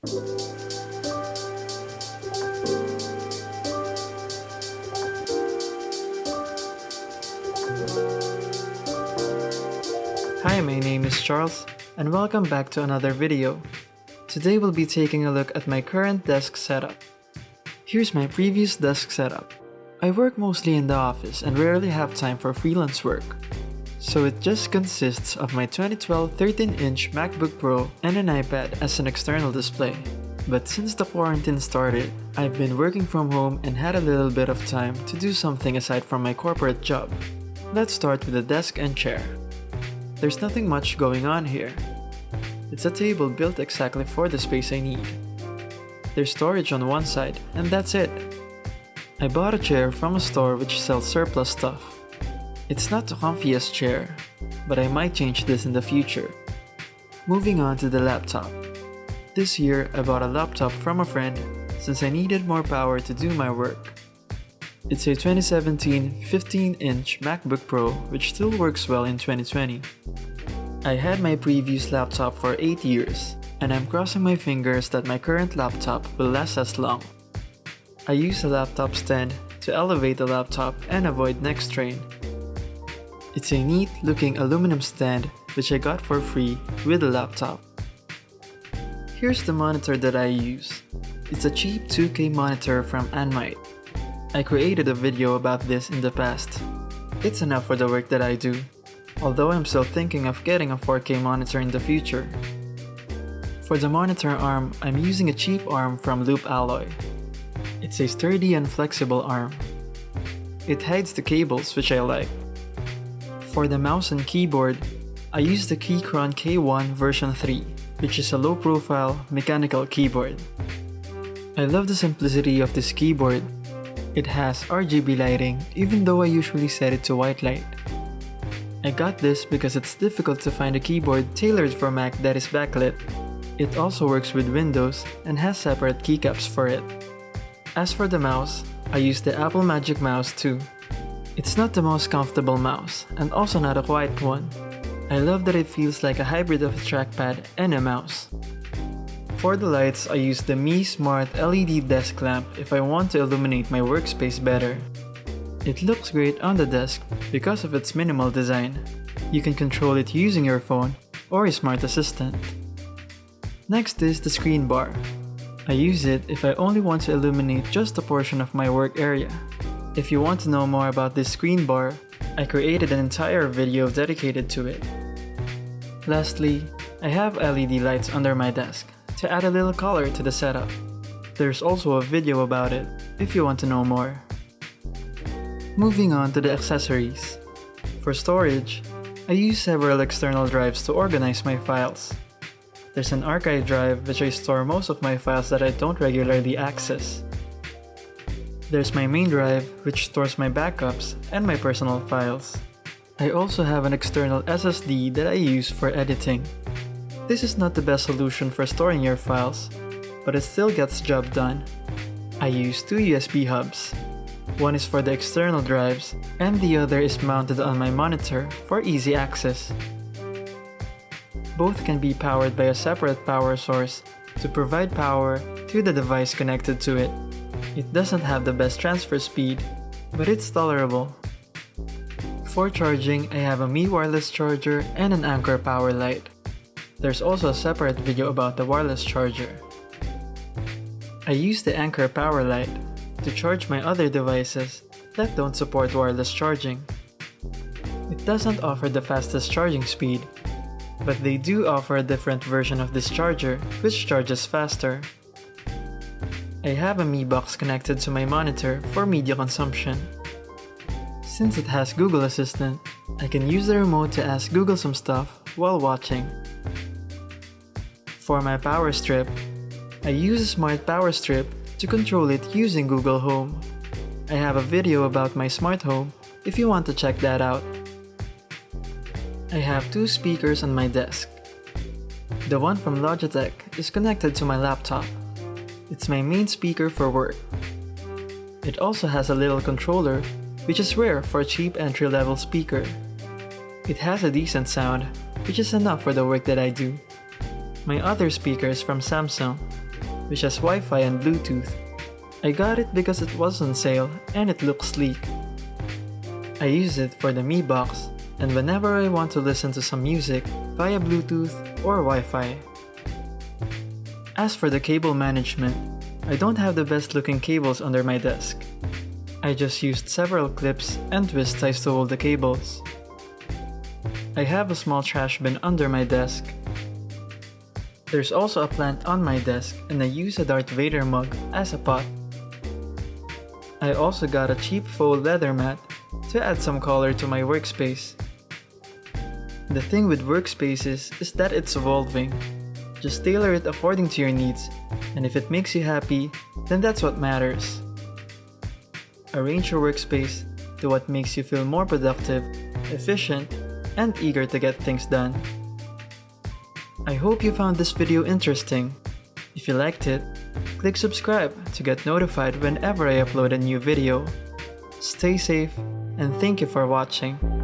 Hi, my name is Charles, and welcome back to another video. Today we'll be taking a look at my current desk setup. Here's my previous desk setup. I work mostly in the office and rarely have time for freelance work. So it just consists of my 2012 13-inch Macbook Pro and an iPad as an external display. But since the quarantine started, I've been working from home and had a little bit of time to do something aside from my corporate job. Let's start with the desk and chair. There's nothing much going on here. It's a table built exactly for the space I need. There's storage on one side, and that's it. I bought a chair from a store which sells surplus stuff. It's not the comfiest chair, but I might change this in the future. Moving on to the laptop. This year, I bought a laptop from a friend since I needed more power to do my work. It's a 2017 15-inch MacBook Pro which still works well in 2020. I had my previous laptop for 8 years, and I'm crossing my fingers that my current laptop will last as long. I use a laptop stand to elevate the laptop and avoid neck strain. It's a neat looking aluminum stand which I got for free with the laptop. Here's the monitor that I use. It's a cheap 2K monitor from Anmite. I created a video about this in the past. It's enough for the work that I do, although I'm still thinking of getting a 4K monitor in the future. For the monitor arm, I'm using a cheap arm from Loop Alloy. It's a sturdy and flexible arm. It hides the cables, which I like. For the mouse and keyboard, I use the Keychron K1 V3, which is a low-profile mechanical keyboard. I love the simplicity of this keyboard. It has RGB lighting, even though I usually set it to white light. I got this because it's difficult to find a keyboard tailored for Mac that is backlit. It also works with Windows and has separate keycaps for it. As for the mouse, I use the Apple Magic Mouse too. It's not the most comfortable mouse, and also not a quiet one. I love that it feels like a hybrid of a trackpad and a mouse. For the lights, I use the Mi Smart LED desk lamp if I want to illuminate my workspace better. It looks great on the desk because of its minimal design. You can control it using your phone or a smart assistant. Next is the screen bar. I use it if I only want to illuminate just a portion of my work area. If you want to know more about this screen bar, I created an entire video dedicated to it. Lastly, I have LED lights under my desk to add a little color to the setup. There's also a video about it if you want to know more. Moving on to the accessories. For storage, I use several external drives to organize my files. There's an archive drive which I store most of my files that I don't regularly access. There's my main drive which stores my backups and my personal files. I also have an external SSD that I use for editing. This is not the best solution for storing your files, but it still gets the job done. I use two USB hubs. One is for the external drives, and the other is mounted on my monitor for easy access. Both can be powered by a separate power source to provide power to the device connected to it. It doesn't have the best transfer speed, but it's tolerable. For charging, I have a Mi wireless charger and an Anker power light. There's also a separate video about the wireless charger. I use the Anker power light to charge my other devices that don't support wireless charging. It doesn't offer the fastest charging speed, but they do offer a different version of this charger which charges faster. I have a Mi box connected to my monitor for media consumption. Since it has Google Assistant, I can use the remote to ask Google some stuff while watching. For my power strip, I use a smart power strip to control it using Google Home. I have a video about my smart home if you want to check that out. I have two speakers on my desk. The one from Logitech is connected to my laptop. It's my main speaker for work. It also has a little controller, which is rare for a cheap entry-level speaker. It has a decent sound, which is enough for the work that I do. My other speaker is from Samsung. which has Wi-Fi and Bluetooth. I got it because it was on sale and it looks sleek. I use it for the Mi Box and whenever I want to listen to some music via Bluetooth or Wi-Fi. As for the cable management, I don't have the best looking cables under my desk. I just used several clips and twist ties to hold the cables. I have a small trash bin under my desk. There's also a plant on my desk and I use a Darth Vader mug as a pot. I also got a cheap faux leather mat to add some color to my workspace. The thing with workspaces is that it's evolving. Just tailor it according to your needs, and if it makes you happy, then that's what matters. Arrange your workspace to what makes you feel more productive, efficient, and eager to get things done. I hope you found this video interesting. If you liked it, click subscribe to get notified whenever I upload a new video. Stay safe, and thank you for watching.